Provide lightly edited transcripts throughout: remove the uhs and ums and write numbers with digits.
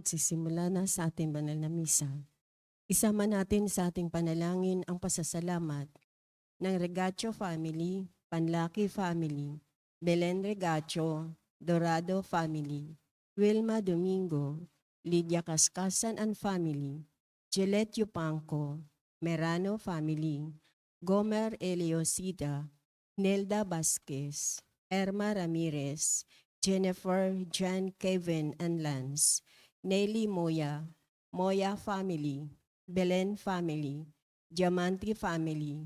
magsisimula na sa ating banal na misa, isama natin sa ating panalangin ang pasasalamat ng Regacho family, Panlaki family, Belen Regacho, Dorado family, Wilma Domingo, Lydia Cascasan and family, Gillette Yupanco, Merano family, Gomer Eliosida, Nelda Vasquez, Erma Ramirez, Jennifer, Jan, Kevin, and Lance, Nelly Moya, Moya family, Belen family, Diamante family,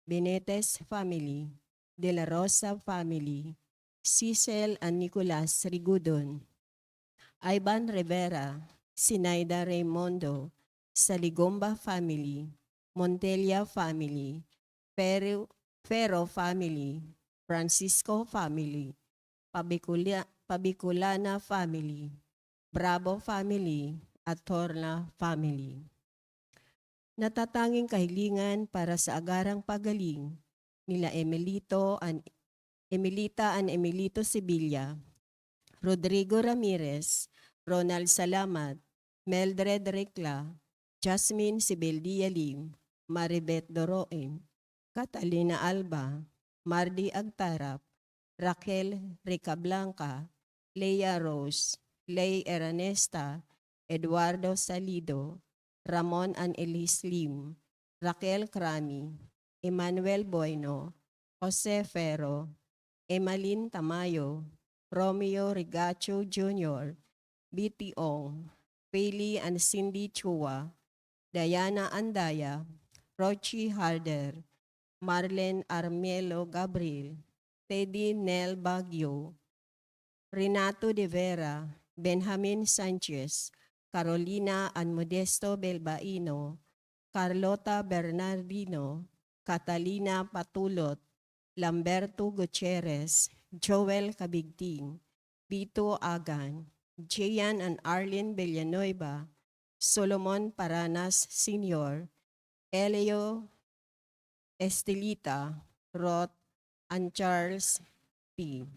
Benetes family, De La Rosa family, Cecil and Nicolas Rigudon, Ivan Rivera, Sinaida Raymondo, Saligomba family, Montelia family, Ferro family, Francisco family, Pabiculana family, Bravo family, at Torna family. Natatanging kahilingan para sa agarang pagaling nila Emilita and Emilito Sevilla, Rodrigo Ramirez, Ronald Salamat, Meldred Recla, Jasmine Sibeldia Lim, Maribeth Doroem, Catalina Alba, Mardi Agtarap, Raquel Rica Blanca, Leia Rose, Ley Eranesta, Eduardo Salido, Ramon and Elise Lim, Raquel Crami, Emmanuel Bueno, Jose Ferro, Emalyn Tamayo, Romeo Rigacho Jr., B.T. Ong, Peli and Cindy Chua, Diana Andaya, Rochi Harder, Marlene Armelo Gabriel, Teddy Nel Baguio, Renato de Vera, Benjamin Sanchez, Carolina and Modesto Belbaino, Carlota Bernardino, Catalina Patulot, Lamberto Gutierrez, Joel Cabigting, Vito Agan, Jayan and Arlene Villanueva, Solomon Paranas Sr., Elio Estelita, Roth, and Charles P.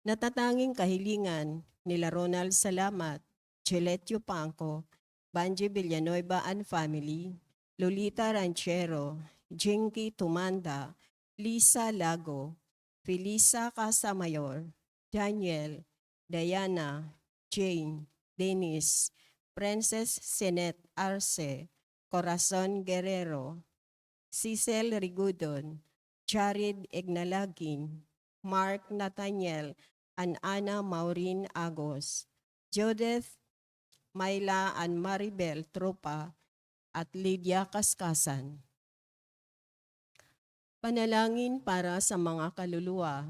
Natatanging kahilingan nila Ronald Salamat, Gillette Yupanco, Banji Villanueva and family, Lolita Ranchero, Jinky Tumanda, Lisa Lago, Felisa Casamayor, Daniel, Diana, Jane, Dennis, Princess Senet Arce, Corazon Guerrero, Cecil Rigudon, Jared Ignalagin, Mark Nathaniel, and Ana Maureen Agos, Judith, Myla and Maribel Tropa, at Lydia Kaskasan. Panalangin para sa mga kaluluwa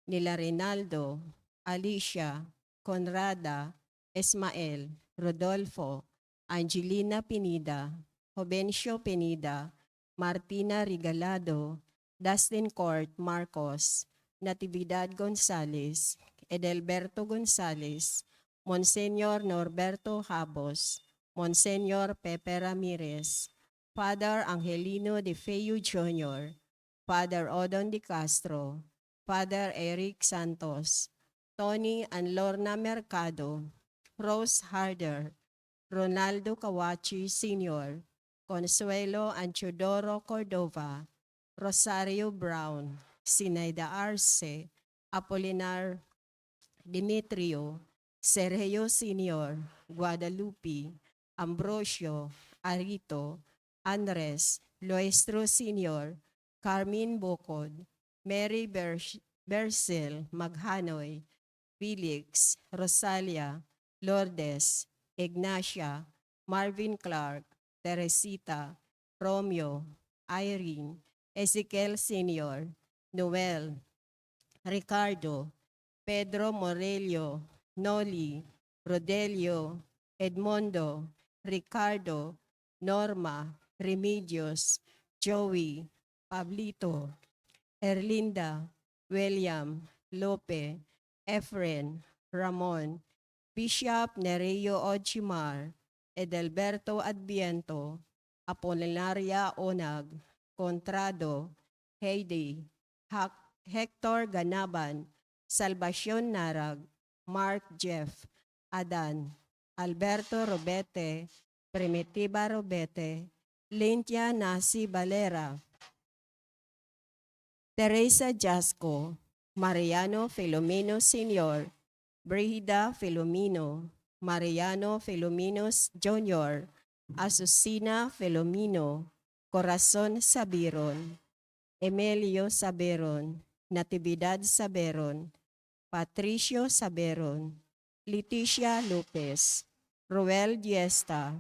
nila Rinaldo, Alicia, Conrada, Esmael, Rodolfo, Angelina Pinida, Jovencio Pinida, Martina Regalado, Dustin Court Marcos, Natividad Gonzales, Edelberto Gonzales, Monsenyor Norberto Habos, Monsenyor Pepe Ramirez, Father Angelino de Feo Jr., Father Odon de Castro, Father Eric Santos, Tony and Lorna Mercado, Rose Harder, Ronaldo Kawachi Sr., Consuelo and Teodoro Cordova, Rosario Brown, Sinaida Arce, Apolinar Demetrio, Sergio Sr., Guadalupe, Ambrosio, Arito, Andres, Loestro Sr., Carmen Bocod, Mary Bercel Maghanoy, Felix, Rosalia, Lourdes, Ignacia, Marvin Clark, Teresita, Romeo, Irene, Ezekiel Sr., Noel, Ricardo, Pedro Morelio, Noli, Rodelio, Edmondo, Ricardo, Norma, Remedios, Joey, Pablito, Erlinda, William, Lope, Efren, Ramon, Bishop Nereo Ochimar, Edelberto Adviento, Apolinaria Onag, Contrado, Heidi, Hector Ganaban, Salvacion Narag, Mark Jeff, Adan, Alberto Robete, Primitiva Robete, Lintia Nasi Valera, Teresa Jasco, Mariano Filomeno Sr., Brigida Filomeno, Mariano Filomenos Jr., Asusina Filomeno, Corazon Sabiron, Emilio Saberon, Natividad Saberon, Patricio Saberon, Leticia Lopez, Roel Diesta,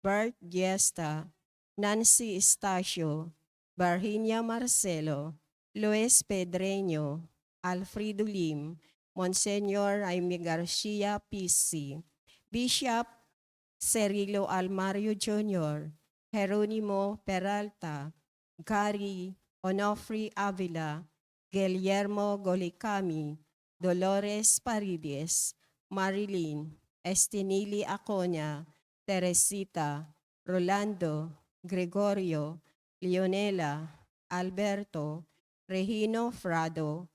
Bert Diesta, Nancy Estacio, Virginia Marcelo, Luis Pedreño, Alfredo Lim, Monseñor Jaime Garcia PC, Bishop Cirilo Almario Jr., Jeronimo Peralta, Gary Onofre Avila, Guillermo Golicami, Dolores Parides, Marilyn, Estinili Acoña, Teresita, Rolando, Gregorio, Leonela, Alberto, Regino Frado,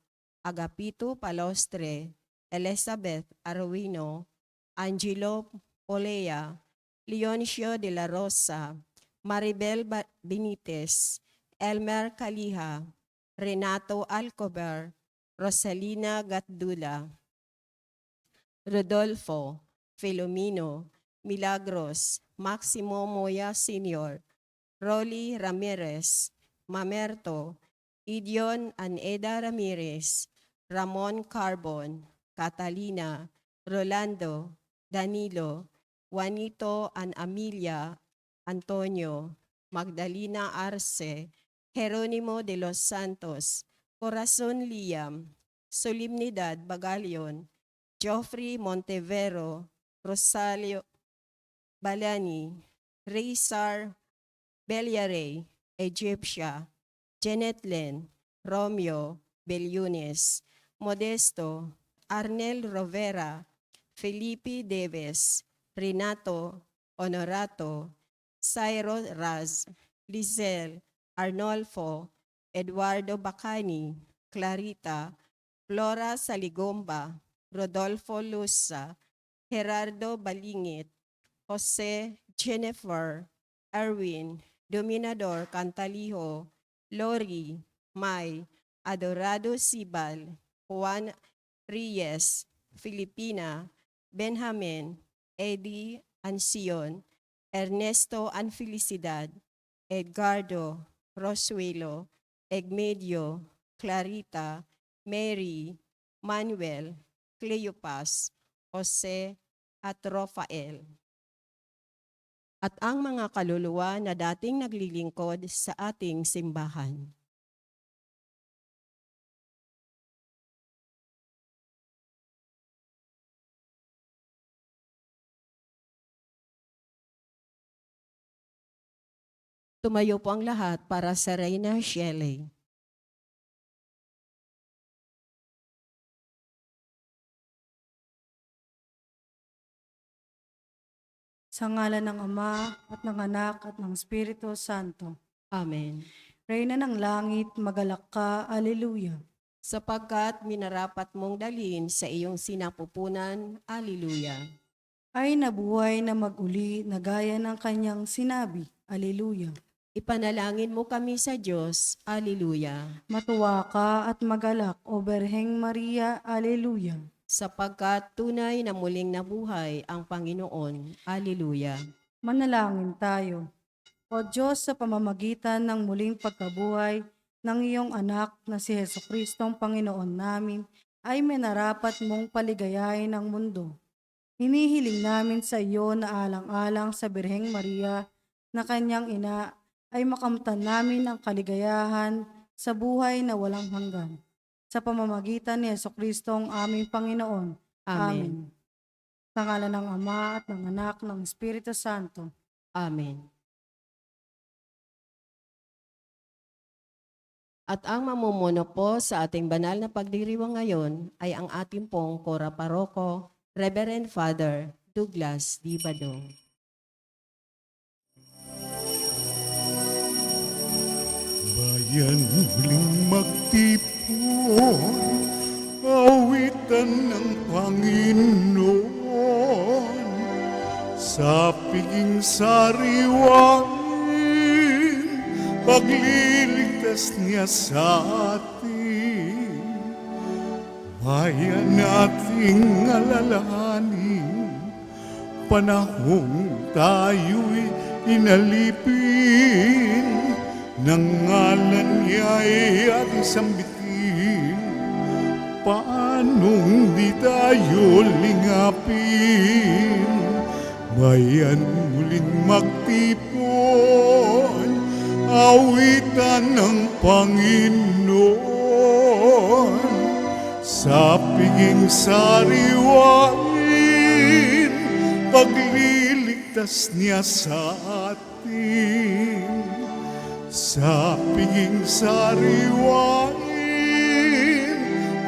Agapito Palostre, Elizabeth Arruino, Angelo Polea, Leoncio de la Rosa, Maribel Benitez, Elmer Calija, Renato Alcobar, Rosalina Gatdula, Rodolfo, Filomeno, Milagros, Maximo Moya Sr., Rolly Ramirez, Mamerto, Idion Aneda Ramirez, Ramon Carbon, Catalina, Rolando, Danilo, Juanito Amelia, Antonio, Magdalena Arce, Jeronimo de los Santos, Corazon Liam, Solemnidad Bagalion, Geoffrey Montevero, Rosario Balani, Rizar Beliare, Egyptia, Janet Len, Romeo Bellunes, Modesto, Arnel Rovera, Felipe Deves, Renato Honorato, Cyril Raz, Lizelle, Arnolfo, Eduardo Bacani, Clarita, Flora Saligomba, Rodolfo Lusa, Gerardo Balingit, Jose Jennifer, Erwin, Dominador Cantaliho, Lori, May, Adorado Sibal, Juan Reyes, Filipina, Benjamin, Eddie Ancion, Ernesto Anfelicidad, Edgardo, Rosuelo, Egmedio, Clarita, Mary, Manuel, Cleopas, Jose, at Rafael. At ang mga kaluluwa na dating naglilingkod sa ating simbahan. Tumayo po ang lahat para sa Reyna Shelley. Sa ngalan ng Ama at ng Anak at ng Espiritu Santo. Amen. Reyna ng langit, magalak ka, Alleluia. Sapagkat minarapat mong dalhin sa iyong sinapupunan, Alleluia. Ay nabuhay na mag-uli na gaya ng kanyang sinabi, Alleluia. Ipanalangin mo kami sa Diyos, Alleluia. Matuwa ka at magalak, O Berheng Maria, Alleluia. Sapagkat tunay na muling nabuhay ang Panginoon, Alleluia. Manalangin tayo. O Diyos, sa pamamagitan ng muling pagkabuhay ng iyong anak na si Jesucristong Panginoon namin, ay minarapat mong paligayahin ang mundo. Hinihiling namin sa iyo na alang-alang sa Birheng Maria na kanyang ina ay makamtan namin ang kaligayahan sa buhay na walang hanggan. Sa pamamagitan ni Jesucristong aming Panginoon. Amen. Sa ngalan ng Ama at ng Anak ng Espiritu Santo. Amen. At ang mamumuno po sa ating banal na pagdiriwang ngayon ay ang ating pong Kora Paroko, Reverend Father Douglas D. Badong. Bayan muling magtipon Awitan ng Panginoon sa piging sariwain, pagliligtas niya sa atin. Bayan nating alalahanin, panahong tayo'y inalipin, ng ngalan niya'y ating sambitin. Paanong di tayo lingapin? Bayan muling magtipon, awitan ng Panginoon sa piging sariwain, pagliligtas niya sa atin. Sa piging sariwain,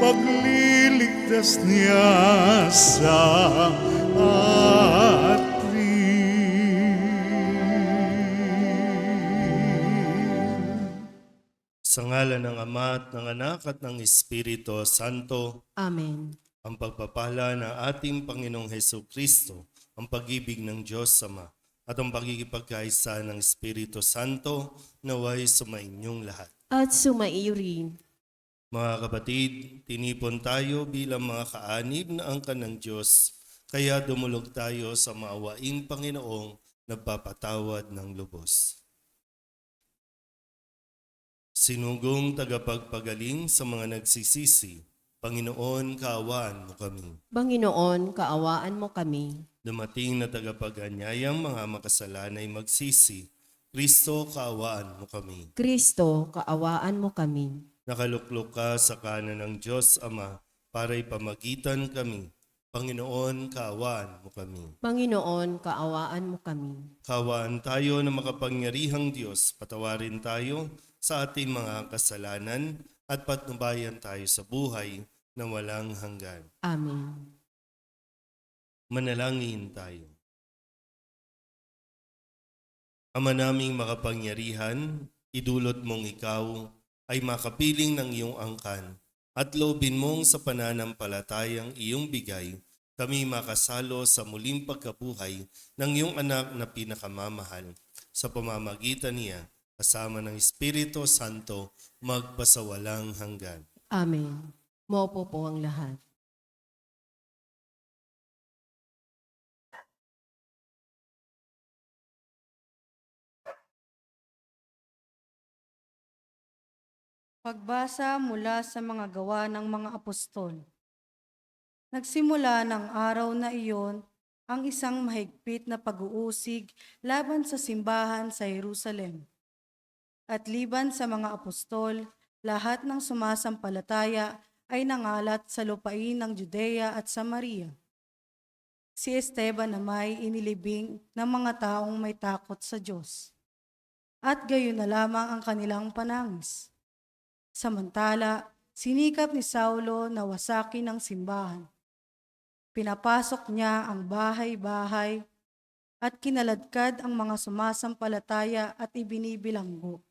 pagliligtas niya sa atin. Sa ngalan ng Ama at ng Anak at ng Espiritu Santo, Amen. ang pagpapala ng ating Panginoong Hesus Kristo, ang pag-ibig ng Diyos Ama, at ang pagkikipagkaisa ng Espiritu Santo naway sumainyong lahat. At sumaiyo rin. Mga kapatid, tinipon tayo bilang mga kaanib na angkan ng Diyos, kaya dumulog tayo sa maawaing Panginoong nagpapatawad ng lubos. Sinugong tagapagpagaling sa mga nagsisisi, Panginoon, kaawaan mo kami. Panginoon, kaawaan mo kami. Dumating na tagapag-anyayang mga makasalanay magsisi, Kristo, kaawaan mo kami. Kristo, kaawaan mo kami. Nakaluklok ka sa kanan ng Diyos Ama para ipamagitan kami. Panginoon, kaawaan mo kami. Panginoon, kaawaan mo kami. Kaawaan tayo na makapangyarihang Diyos, patawarin tayo sa ating mga kasalanan at patnubayan tayo sa buhay na walang hanggan. Amen. Manalangin tayo. Ama naming makapangyarihan, idulot mong ikaw ay makapiling ng iyong angkan at loobin mong sa pananampalatayang iyong bigay, kami makasalo sa muling pagkabuhay ng iyong anak na pinakamamahal sa pamamagitan niya kasama ng Espiritu Santo magpasawalang hanggan. Amen. Maupo po ang lahat. Pagbasa mula sa mga gawa ng mga apostol. Nagsimula ng araw na iyon ang isang mahigpit na pag-uusig laban sa simbahan sa Jerusalem. At liban sa mga apostol, lahat ng sumasampalataya ay nangalat sa lupain ng Judea at Samaria. Si Esteban na may inilibing ng mga taong may takot sa Diyos. At gayon na lamang ang kanilang panangis. Samantala, sinikap ni Saulo na wasakin ang simbahan. Pinapasok niya ang bahay-bahay at kinaladkad ang mga sumasampalataya at ibinibilanggo.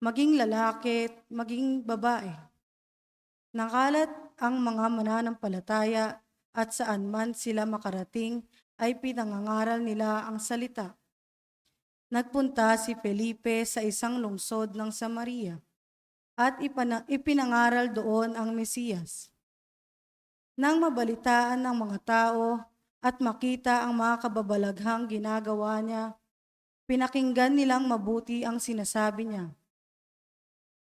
Maging lalaki, maging babae. Nakalat ang mga mananampalataya at saan man sila makarating ay pinangangaral nila ang salita. Nagpunta si Felipe sa isang lungsod ng Samaria at ipinangaral doon ang Mesiyas. Nang mabalitaan ng mga tao at makita ang mga kababalaghang ginagawa niya, pinakinggan nilang mabuti ang sinasabi niya.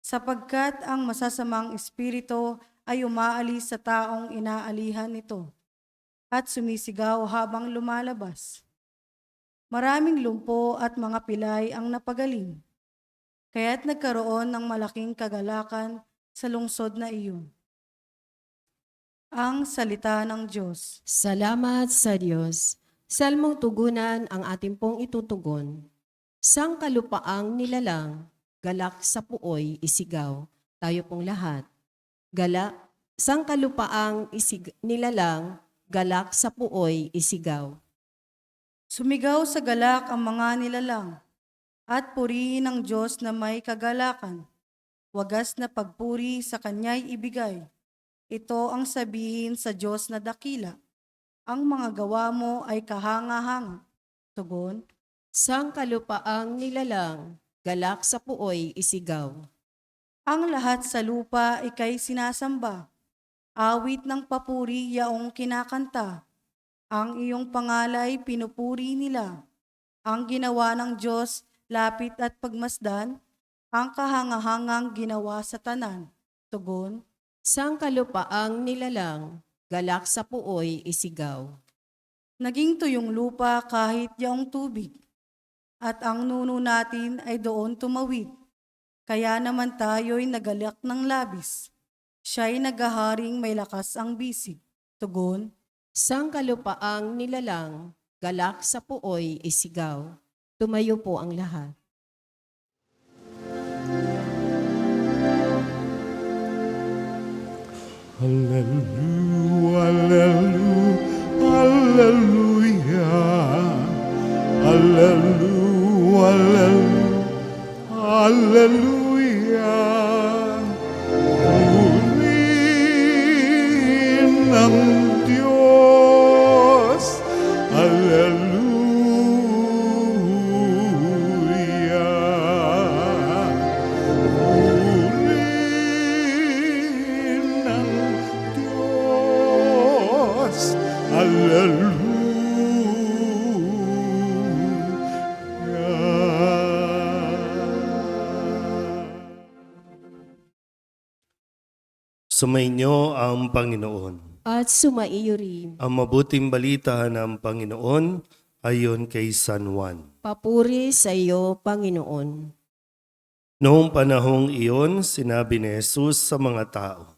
Sapagkat ang masasamang espiritu ay umaalis sa taong inaalihan nito at sumisigaw habang lumalabas. Maraming lumpo at mga pilay ang napagaling, kaya't nagkaroon ng malaking kagalakan sa lungsod na iyon. Ang salita ng Diyos. Salamat sa Diyos. Salmong tugunan ang ating pong itutugon. Sang kalupaang nilalang, galak sa puoy isigaw. Tayo pong lahat. Sang kalupaang nilalang, galak sa puoy isigaw. Sumigaw sa galak ang mga nilalang, at purihin ang Diyos na may kagalakan. Wagas na pagpuri sa Kanya'y ibigay. Ito ang sabihin sa Diyos na dakila. Ang mga gawa mo ay kahanga-hanga. Tugon, Sangkalupaang nilalang, galak sa puoy isigaw. ang lahat sa lupa ikay sinasamba. Awit ng papuri yaong kinakanta. Ang iyong pangalay pinupuri nila. Ang ginawa ng Diyos, lapit at pagmasdan, ang kahangahangang ginawa sa tanan. Tugon, Sangkalupaang nilalang, galak sa puoy isigaw. naging tuyong lupa kahit yaong tubig, at ang nuno natin ay doon tumawid. Kaya naman tayo'y nagalak ng labis. Siya'y naghaharing may lakas ang bisig. Tugon, Sangkalupaang nilalang, galak sa puoy isigaw. Tumayo po ang lahat. Hallelujah, hallelujah, hallelujah, hallelujah. Purihin ng Diyos, hallelujah. Purihin ng Diyos, hallelujah. Sumainyo ang Panginoon. At sumaiyo rin. Ang mabuting balita ng Panginoon ayon kay San Juan. Papuri sa iyo, Panginoon. Noong panahong iyon, sinabi ni Jesus sa mga tao,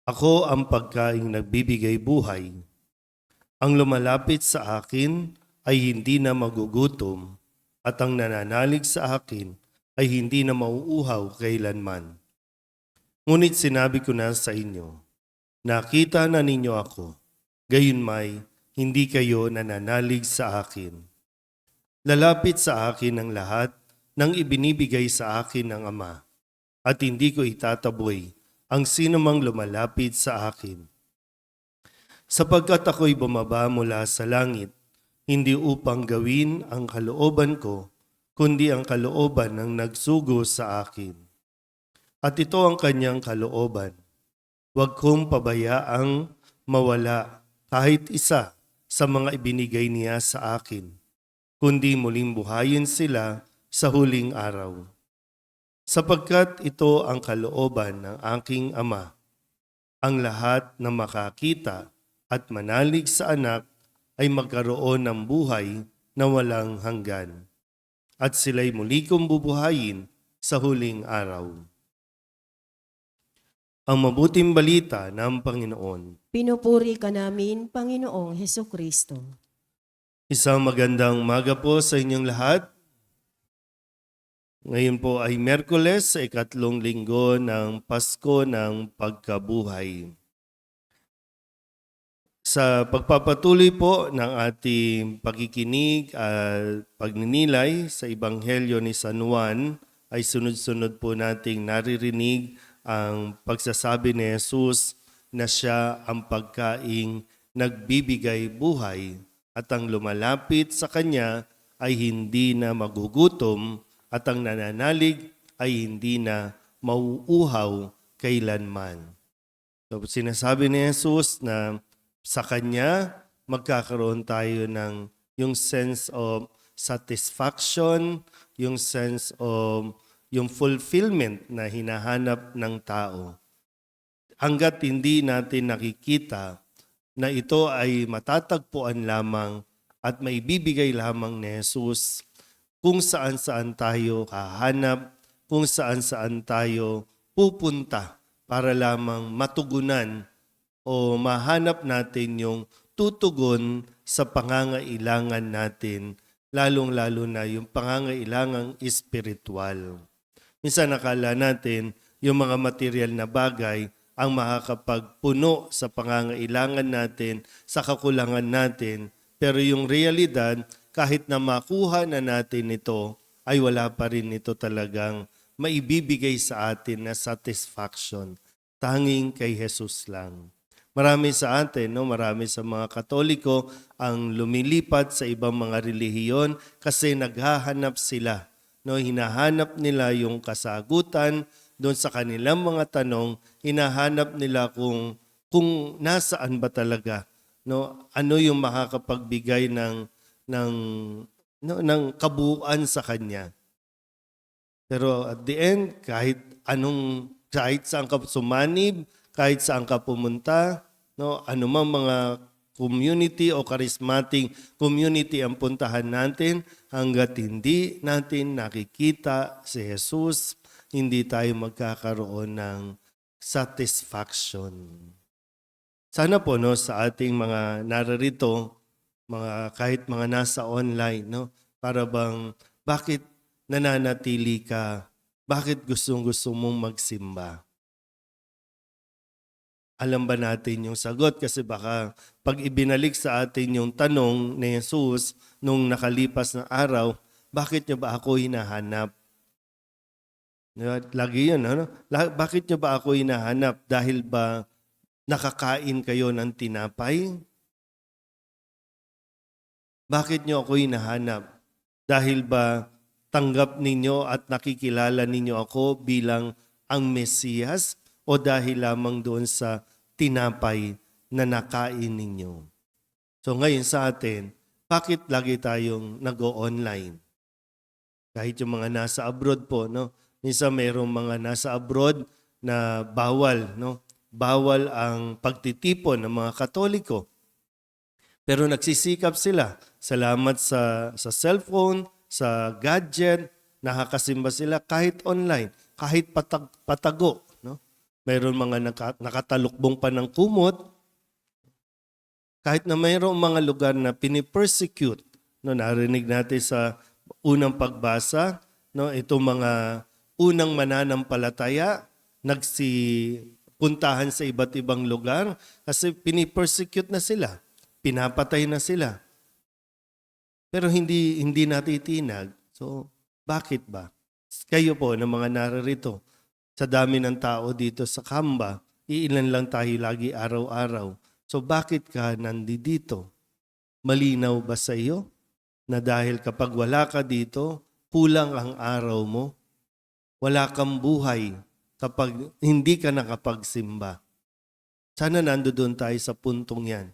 Ako ang pagkaing nagbibigay buhay. Ang lumalapit sa akin ay hindi na magugutom, at ang nananalig sa akin ay hindi na mauuhaw kailanman. Ngunit sinabi ko na sa inyo, nakita na ninyo ako, gayunmay hindi kayo nananalig sa akin. Lalapit sa akin ang lahat ng ibinibigay sa akin ng Ama, at hindi ko itataboy ang sinumang lumalapit sa akin. Sapagkat ako'y bumaba mula sa langit, hindi upang gawin ang kalooban ko, kundi ang kalooban ng nagsugo sa akin. At ito ang kanyang kalooban. Huwag kong pabayaang mawala kahit isa sa mga ibinigay niya sa akin, kundi muling buhayin sila sa huling araw. Sapagkat ito ang kalooban ng aking Ama, ang lahat na makakita at manalig sa anak ay magkaroon ng buhay na walang hanggan, at sila'y muli kong bubuhayin sa huling araw. Ang mabuting balita ng Panginoon. Pinupuri ka namin, Panginoong Hesukristo. Isang magandang umaga po sa inyong lahat. Ngayon po ay Miyerkules sa 3 linggo ng Pasko ng Pagkabuhay. Sa pagpapatuloy po ng ating pagkikinig at pagninilay sa Ebanghelyo ni San Juan, ay sunod-sunod po nating naririnig ang pagsasabi ni Jesus na siya ang pagkaing nagbibigay buhay at ang lumalapit sa Kanya ay hindi na magugutom at ang nananalig ay hindi na mauuhaw kailanman. So, sinasabi ni Jesus na sa Kanya magkakaroon tayo ng yung sense of satisfaction, yung sense of yung fulfillment na hinahanap ng tao. Hanggat hindi natin nakikita na ito ay matatagpuan lamang at maibibigay lamang ni Jesus kung saan-saan tayo hahanap, kung saan-saan tayo pupunta para lamang matugunan o mahanap natin yung tutugon sa pangangailangan natin, lalong-lalo na yung pangangailangang espiritual. Minsan nakala natin yung mga material na bagay ang makakapagpuno sa pangangailangan natin, sa kakulangan natin. Pero yung realidad, kahit na makuha na natin ito, ay wala pa rin ito talagang maibibigay sa atin na satisfaction. tanging kay Jesus lang. Marami sa atin, no, marami sa mga Katoliko ang lumilipat sa ibang mga relihiyon kasi naghahanap sila. No, hinahanap nila yung kasagutan doon sa kanilang mga tanong, hinahanap nila kung nasaan ba talaga, no, ano yung makakapagbigay ng kabuuan sa kanya. Pero at the end, kahit saan ka sumanib, kahit saan ka pumunta, no, anumang mga community o charismatic community ang puntahan natin, hanggat hindi natin nakikita si Jesus, hindi tayo magkakaroon ng satisfaction. Sana po, no, sa ating mga nararito, kahit mga nasa online, no, para bang bakit nananatili ka? Bakit gustong-gusto mong magsimba? Alam ba natin yung sagot? Kasi baka pag ibinalik sa atin yung tanong ni Jesus nung nakalipas na araw, bakit niyo ba ako hinahanap? Lagi yun, ano? Bakit niyo ba ako hinahanap? Dahil ba nakakain kayo ng tinapay? Bakit niyo ako hinahanap? Dahil ba tanggap ninyo at nakikilala ninyo ako bilang ang Mesiyas o dahil lamang doon sa tinapay na nakain ninyo? So ngayon sa atin, bakit lagi tayong nag-o-online? Kahit yung mga nasa abroad po, no? Minsan mayroong mga nasa abroad na bawal, no? Bawal ang pagtitipon ng mga Katoliko. Pero nagsisikap sila. Salamat sa cellphone, sa gadget, nakakasimba sila kahit online, kahit patago. No? Mayroon mga nakatalukbong pa ng kumot. Kahit na mayroong mga lugar na pinipersecute. No, narinig natin sa unang pagbasa, no, itong mga unang mananampalataya, nagsipuntahan sa iba't ibang lugar kasi pinipersecute na sila. Pinapatay na sila. Pero hindi natitinag. So, bakit ba? Kayo po ng mga nararito, sa dami ng tao dito sa Kamba, iilan lang tayo lagi araw-araw. So, bakit ka nandito? Malinaw ba sa iyo na dahil kapag wala ka dito, kulang ang araw mo? Wala kang buhay kapag hindi ka nakapagsimba. Sana nandoon tayo sa puntong yan.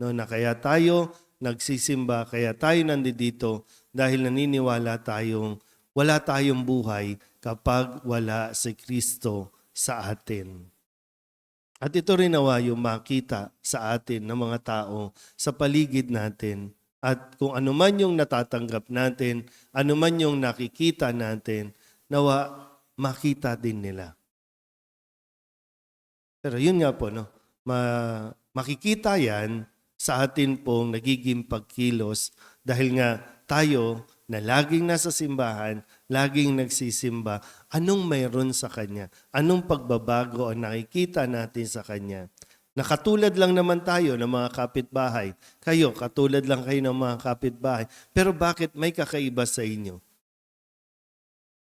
No, na kaya tayo nagsisimba, kaya tayo nandito dahil naniniwala tayong wala tayong buhay kapag wala si Kristo sa atin. At ito rin nawa yung makita sa atin ng mga tao sa paligid natin. At kung ano man yung natatanggap natin, ano man yung nakikita natin, nawa makita din nila. Pero yun nga po, no? Makikita yan sa atin pong nagiging pagkilos dahil nga tayo na laging nasa simbahan, laging nagsisimba, anong mayroon sa Kanya? Anong pagbabago ang nakikita natin sa Kanya? Nakatulad lang naman tayo ng mga kapitbahay. Kayo, katulad lang kayo ng mga kapitbahay. Pero bakit may kakaiba sa inyo?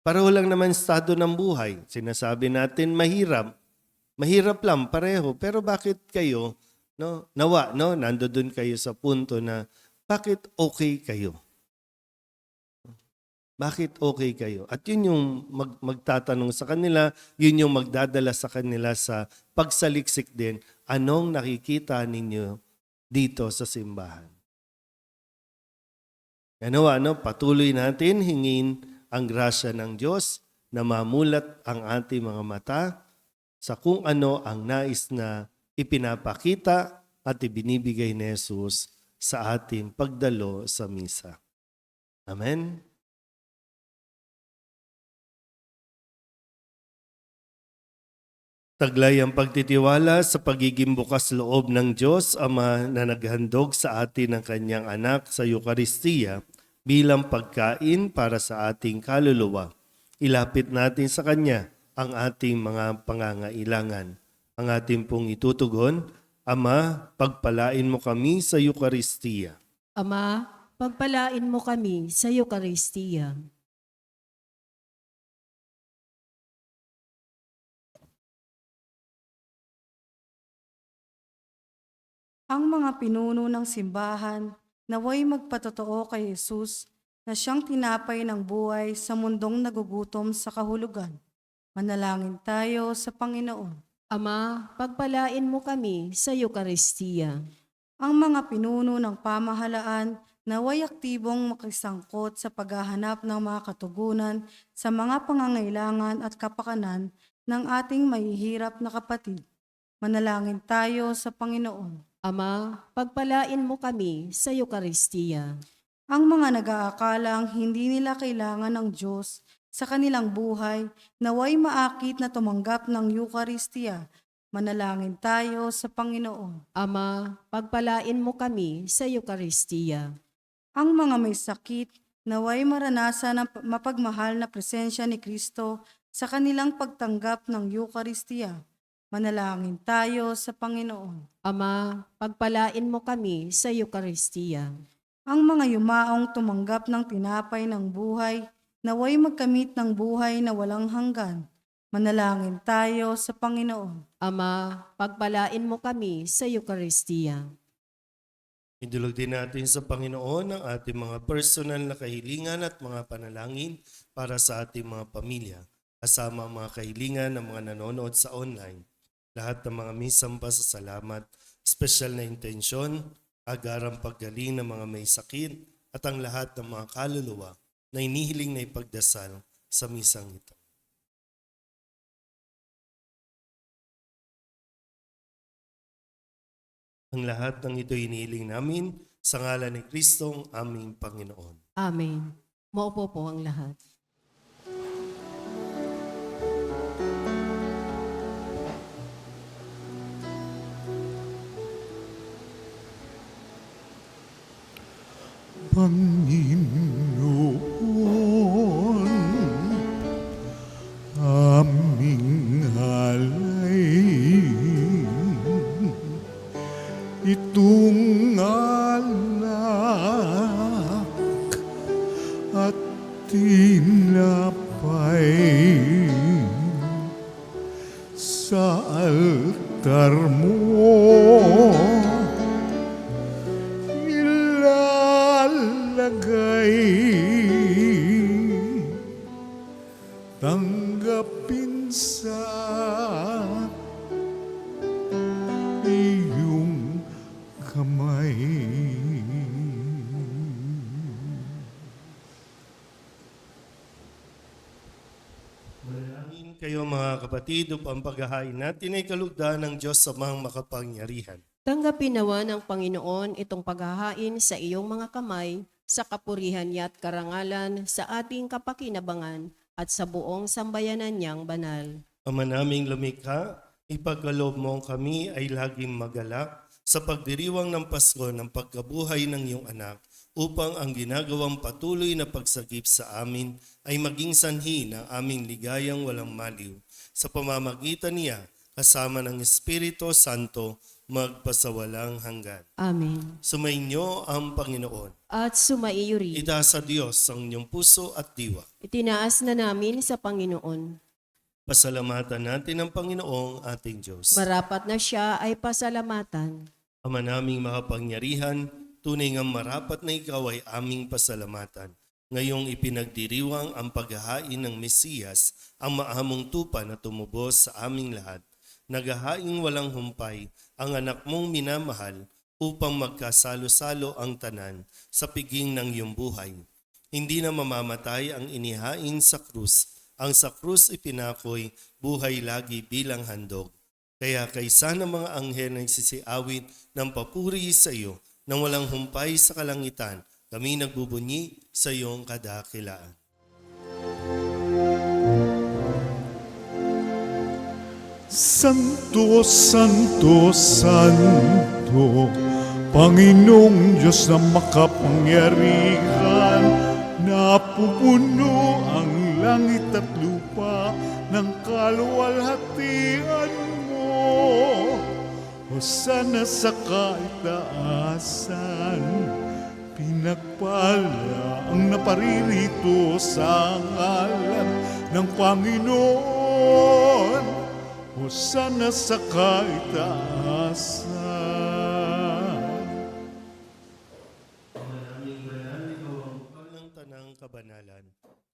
Pareho lang naman estado ng buhay. Sinasabi natin mahirap. Mahirap lang, pareho. Pero bakit kayo, no, nawa, no, nandoon kayo sa punto na bakit okay kayo? Bakit okay kayo? At yun yung magtatanong sa kanila, yun yung magdadala sa kanila sa pagsaliksik din, anong nakikita ninyo dito sa simbahan? Patuloy natin hingin ang grasya ng Diyos na mamulat ang ating mga mata sa kung ano ang nais na ipinapakita at ibinibigay ni Jesus sa ating pagdalo sa misa. Amen? Taglay ang pagtitiwala sa pagiging bukas loob ng Diyos Ama na naghandog sa atin ng Kanyang anak sa Eukaristiya bilang pagkain para sa ating kaluluwa. Ilapit natin sa Kanya ang ating mga pangangailangan. Ang ating pong itutugon, Ama, pagpalain mo kami sa Eukaristiya. Ama, pagpalain mo kami sa Eukaristiya. Ang mga pinuno ng simbahan naway magpatotoo kay Jesus na siyang tinapay ng buhay sa mundong nagugutom sa kahulugan. Manalangin tayo sa Panginoon. Ama, pagpalain mo kami sa Eukaristiya. Ang mga pinuno ng pamahalaan naway aktibong makisangkot sa paghahanap ng mga katugunan sa mga pangangailangan at kapakanan ng ating mahihirap na kapatid. Manalangin tayo sa Panginoon. Ama, pagpalain mo kami sa Eukaristiya. Ang mga nag-aakalang hindi nila kailangan ng Diyos sa kanilang buhay, naway maakit na tumanggap ng Eukaristiya. Manalangin tayo sa Panginoon. Ama, pagpalain mo kami sa Eukaristiya. Ang mga may sakit, naway maranasan ang mapagmahal na presensya ni Kristo sa kanilang pagtanggap ng Eukaristiya. Manalangin tayo sa Panginoon. Ama, pagpalain mo kami sa Eukaristiya. Ang mga yumaong tumanggap ng tinapay ng buhay, naway magkamit ng buhay na walang hanggan. Manalangin tayo sa Panginoon. Ama, pagpalain mo kami sa Eukaristiya. Idulog din natin sa Panginoon ang ating mga personal na kahilingan at mga panalangin para sa ating mga pamilya, kasama ang mga kahilingan ng mga nanonood sa online. Lahat ng mga misang pasasalamat, espesyal na intensyon, agarang paggaling ng mga may sakit, at ang lahat ng mga kaluluwa na inihiling na ipagdasal sa misang ito. Ang lahat ng ito inihiling namin sa ngalan ni Kristong aming Panginoon. Amen. Maupo po ang lahat. Panginoon, aming alay, itong alak at tinapay sa altar mo ilalagay, tanggapin sa iyong kamay. Manalangin kayo mga kapatid upang paghahain natin ay kalugdan ng Diyos sa mga makapangyarihan. Tanggapin nawa ng Panginoon itong paghahain sa iyong mga kamay sa kapurihan niya at karangalan sa ating kapakinabangan at sa buong sambayanan niyang banal. Ama naming lumikha, ipagkaloob mo kami ay laging magalak sa pagdiriwang ng Pasko ng pagkabuhay ng iyong anak upang ang ginagawang patuloy na pagsagip sa amin ay maging sanhi ng aming ligayang walang maliw. Sa pamamagitan niya, kasama ng Espiritu Santo, magpasawalang hanggan. Amen. Sumainyo ang Panginoon. At sumaiyo rin. Itaas sa Diyos ang inyong puso at diwa. Itinaas na namin sa Panginoon. Pasalamatan natin ang Panginoong ating Diyos. Marapat na siya ay pasalamatan. Ama naming makapangyarihan, tunay ngang marapat na ikaw ay aming pasalamatan. Ngayong ipinagdiriwang ang paghahain ng Mesiyas, ang maamong tupa na tumubos sa aming lahat. Naghahaing walang humpay ang anak mong minamahal upang magkasalo-salo ang tanan sa piging ng iyong buhay. Hindi na mamamatay ang inihain sa krus. Ang sa krus ipinakoy buhay lagi bilang handog. Kaya kaysa ng mga anghel na nagsisiawit ng papuri sa iyo nang walang humpay sa kalangitan, kami nagbubunyi sa iyong kadakilaan. Santo, Santo, Santo, Panginoong Diyos na makapangyarihan, napupuno ang langit at lupa ng kaluwalhatian mo. Hosana sa kaitaasan, pinagpala ang naparirito sa ngalan ng Panginoon. Hosana sa kaitaasan. kabanalan.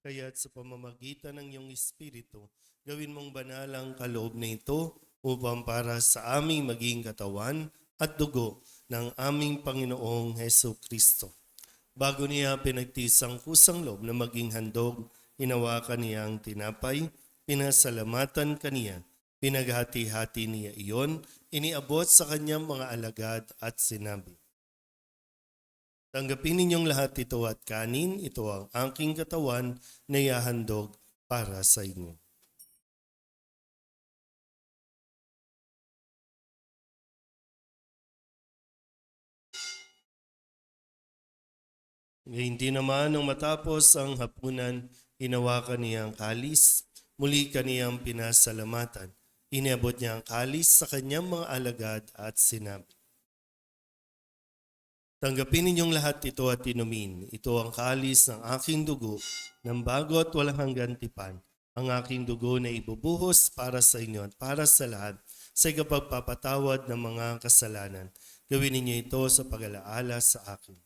Kaya't sa pamamagitan ng iyong Espiritu, gawin mong banal ang kaloob na ito upang para sa aming maging katawan at dugo ng aming Panginoong Heso Kristo. Bago niya pinagtiis ang kusang loob na maging handog, hinawakan niya ang tinapay, pinasalamatan kaniya, pinaghati-hati niya iyon, iniabot sa kanyang mga alagad at sinabi, "Tanggapin ninyong lahat ito at kanin, ito ang aking katawan na ihahandog para sa inyo." Ngayon din naman nung matapos ang hapunan, hinawakan niya ang kalis, muli kaniyang pinasalamatan. Iniabot niya ang kalis sa kanyang mga alagad at sinabi, "Tanggapin ninyong lahat ito at inumin. Ito ang kalis ng aking dugo, ng bago at walang hanggan tipan. Ang aking dugo na ibubuhos para sa inyo at para sa lahat sa ikapagpapatawad ng mga kasalanan. Gawin ninyo ito sa pag-alaala sa akin."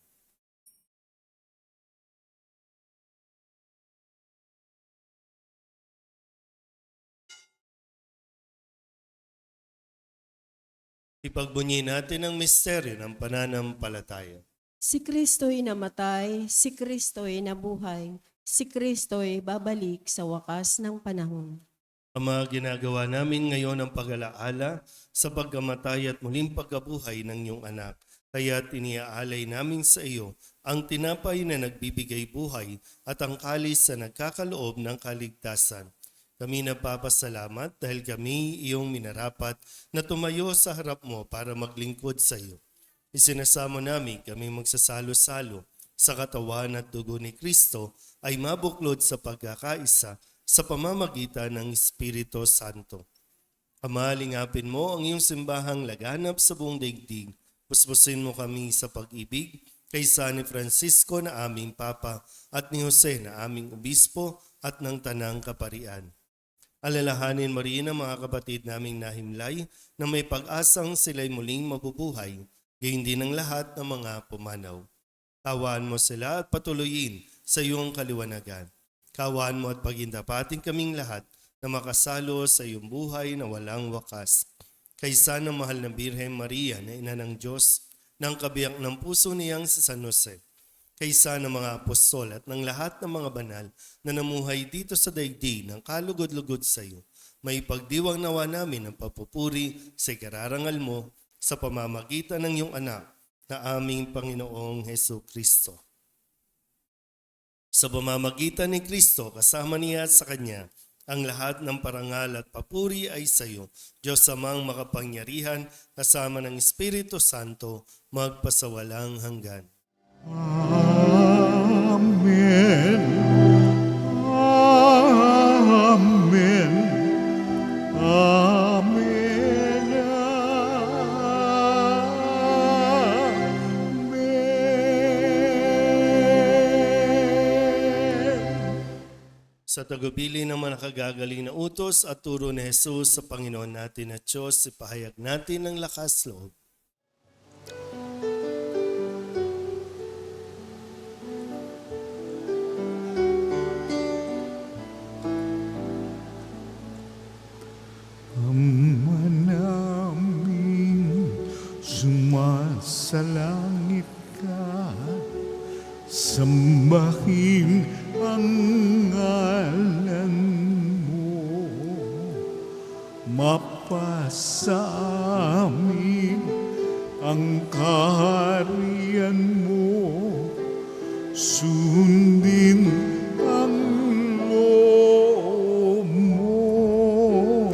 Ipagbunyi natin ang misteryo ng pananampalataya. Si Kristo'y namatay, si Kristo'y nabuhay, si Kristo'y babalik sa wakas ng panahon. Ama, ginagawa namin ngayon ang pag-alaala sa pagkamatay at muling pagkabuhay ng iyong anak. Kaya't iniaalay namin sa iyo ang tinapay na nagbibigay buhay at ang kalis na nagkakaloob ng kaligtasan. Kami nagpapasalamat dahil kami iyong minarapat na tumayo sa harap mo para maglingkod sa iyo. Isinasamo namin kami magsasalo-salo sa katawan at dugo ni Kristo ay mabuklod sa pagkakaisa sa pamamagitan ng Espiritu Santo. Ama, lingapin mo ang iyong simbahang laganap sa buong daigdig. Puspusin mo kami sa pag-ibig kay San Francisco na aming Papa at ni Jose na aming Obispo at ng Tanang Kaparian. Alalahanin mo rin ang mga kapatid naming nahimlay na may pag-asang sila'y muling mabubuhay, gayon din ang lahat ng mga pumanaw. Kawaan mo sila at patuloyin sa iyong kaliwanagan. Kawaan mo at pagindapating kaming lahat na makasalo sa iyong buhay na walang wakas. Kaysa ng mahal na Birhen Maria na ina ng Diyos, ng kabiyak ng puso niyang si San Jose, kaysa ng mga apostol at ng lahat ng mga banal na namuhay dito sa daigdig ng kalugod-lugod sa iyo, may pagdiwang nawa namin ang papupuri sa ikararangal mo sa pamamagitan ng iyong anak na aming Panginoong Heso Kristo. Sa pamamagitan ni Kristo, kasama niya at sa Kanya, ang lahat ng parangal at papuri ay sa iyo, Diyos Amang makapangyarihan, kasama ng Espiritu Santo, magpasawalang hanggan. Amen. Amen. Amen. Amen. Sa tagubili ng mga nakagagaling na utos at turo ni Jesus sa Panginoon natin at Diyos, ipahayag natin ang lakas loob. Ama namin, sumasalangit ka, sambahin ang ngalan mo, mapasa amin ang kaharian mo, sundin ang loob mo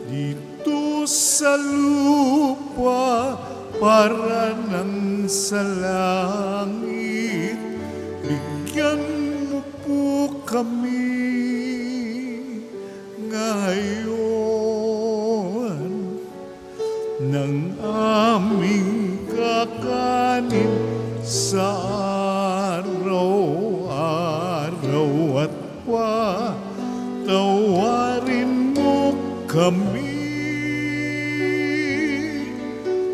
dito sa lupa para ng sa langit. Bigyan mo po kami ngayon ng aming kakanin sa araw-araw at patawarin mo kami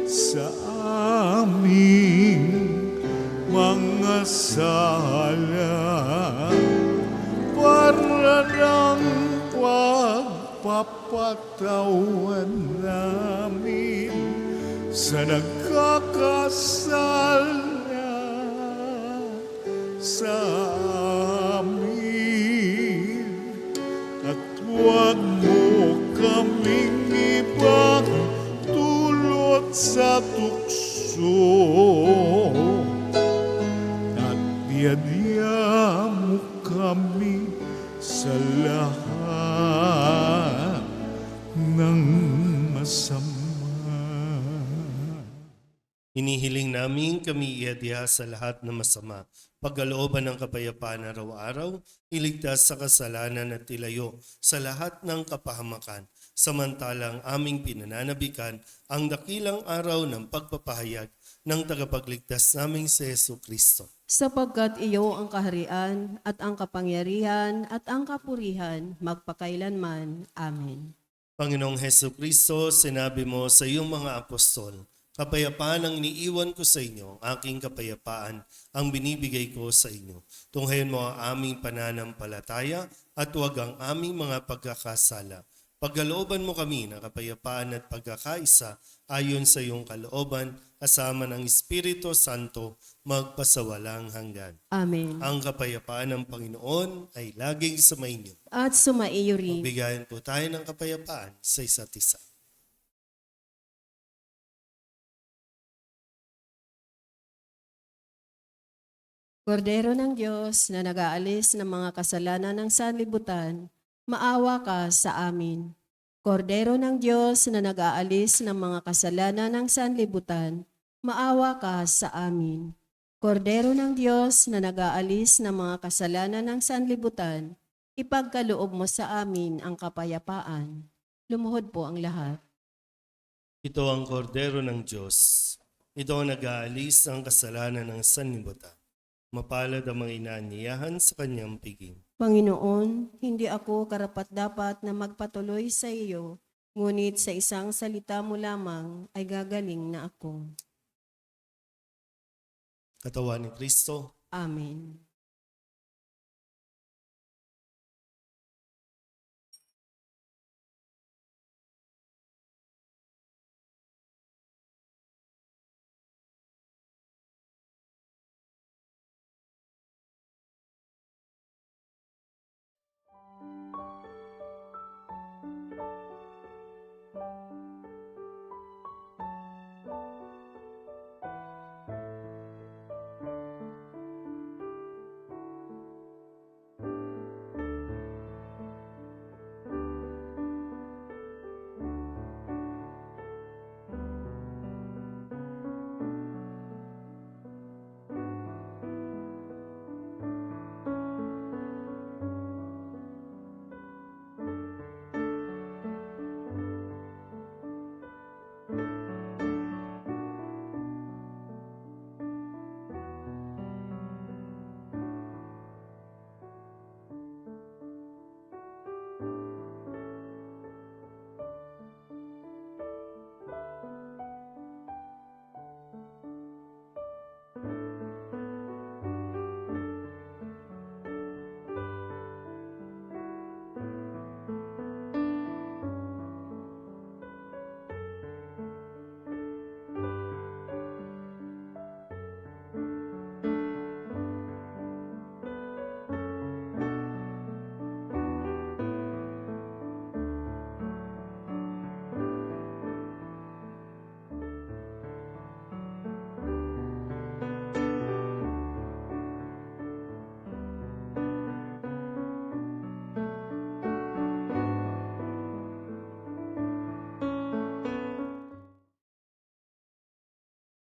sa aming mga mga sala para ng pagpapatawan namin sa nagkakasala sa amin. At huwag mo kaming ipagtulot sa tukso at biyadya mo kami sa lahat ng masama. Hinihiling namin kami iadya sa lahat ng masama, pagkalooban ng kapayapaan araw-araw, iligtas sa kasalanan at ilayo sa lahat ng kapahamakan, samantalang aming pinananabikan ang dakilang araw ng pagpapahayag ng tagapagligtas naming si Jesucristo. Sapagkat iyo ang kaharian at ang kapangyarihan at ang kapurihan magpakailanman. Amen. Panginoong Jesucristo, sinabi mo sa iyong mga apostol, kapayapaan ang iniiwan ko sa inyo, aking kapayapaan ang binibigay ko sa inyo. Tunghayan mo ang aming pananampalataya at huwag ang aming mga pagkakasala. Pagkalooban mo kami ng kapayapaan at pagkakaisa ayon sa iyong kalooban, kasama ng Espiritu Santo, magpasawalang hanggan. Amen. Ang kapayapaan ng Panginoon ay laging sumainyo. At sumaiyo rin. Bigyan po tayo ng kapayapaan sa isa't isa. Kordero ng Diyos na nag-aalis ng mga kasalanan ng sanlibutan, maawa ka sa amin. Kordero ng Diyos na nag-aalis ng mga kasalanan ng sanlibutan, maawa ka sa amin. Kordero ng Diyos na nag-aalis ng mga kasalanan ng sanlibutan, ipagkaloob mo sa amin ang kapayapaan. Lumuhod po ang lahat. Ito ang kordero ng Diyos. Ito ang nag-aalis ng kasalanan ng sanlibutan. Mapalad ang mga inaanyayahan sa kanyang piging. Panginoon, hindi ako karapat-dapat na magpatuloy sa iyo, ngunit sa isang salita mo lamang ay gagaling na ako. Katawan ni Kristo. Amen.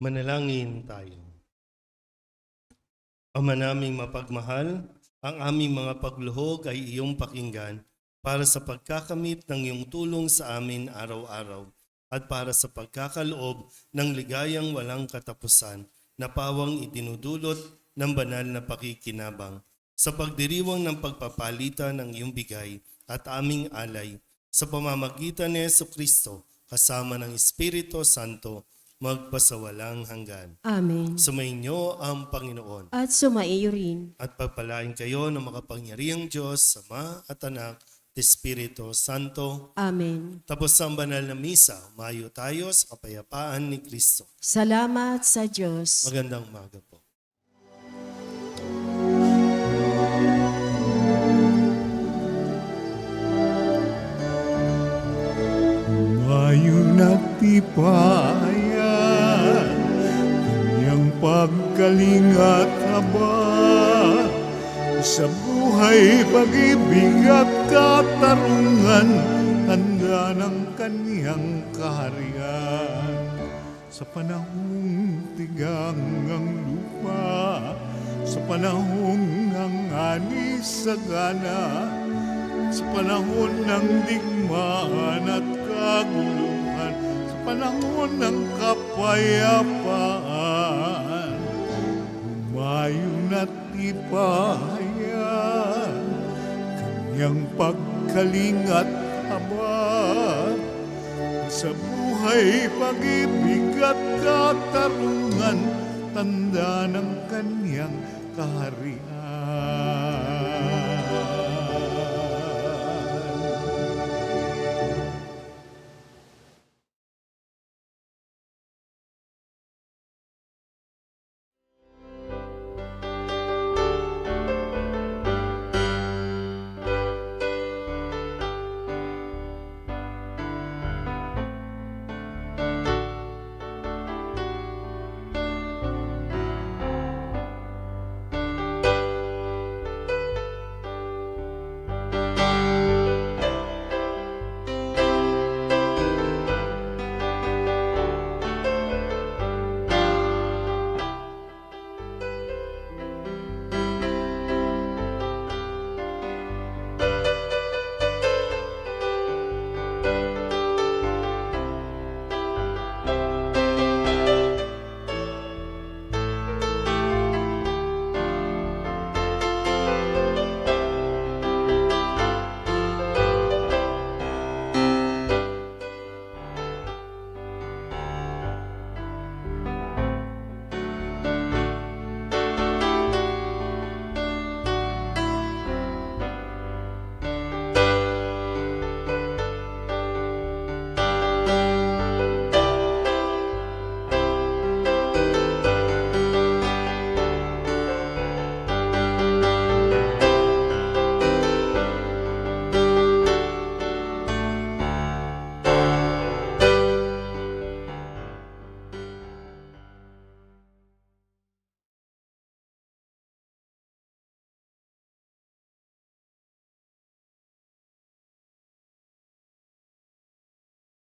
Manalangin tayo. Ama naming mapagmahal, ang aming mga pagluhog ay iyong pakinggan para sa pagkakamit ng iyong tulong sa amin araw-araw at para sa pagkakaloob ng ligayang walang katapusan na pawang itinudulot ng banal na pakikinabang sa pagdiriwang ng pagpapalitan ng iyong bigay at aming alay sa pamamagitan ni Jesucristo kasama ng Espiritu Santo magpasawalang hanggan. Amen. Sumainyo ang Panginoon. At sumaiyo rin. At pagpalain kayo ng makapangyarihang Diyos, Ama at Anak, at Espiritu Santo. Amen. Tapos ang banal na misa, umayo tayo sa kapayapaan ni Kristo. Salamat sa Diyos. Magandang umaga po. Ngayon at tipayan, kanyang pagkalingat haba, sa buhay, pag-ibig at katarungan, tanda ng kanyang kaharian. Sa panahong tigang ang lupa, sa panahong ng ani sa gana, sa panahon ng digmaan at kaguluhan, sa panahon ng kapayapaan, humayon at tipayan, kanyang pagkalingat habag, sa buhay, pag-ibig at katarungan, tanda ng kanyang kaharian.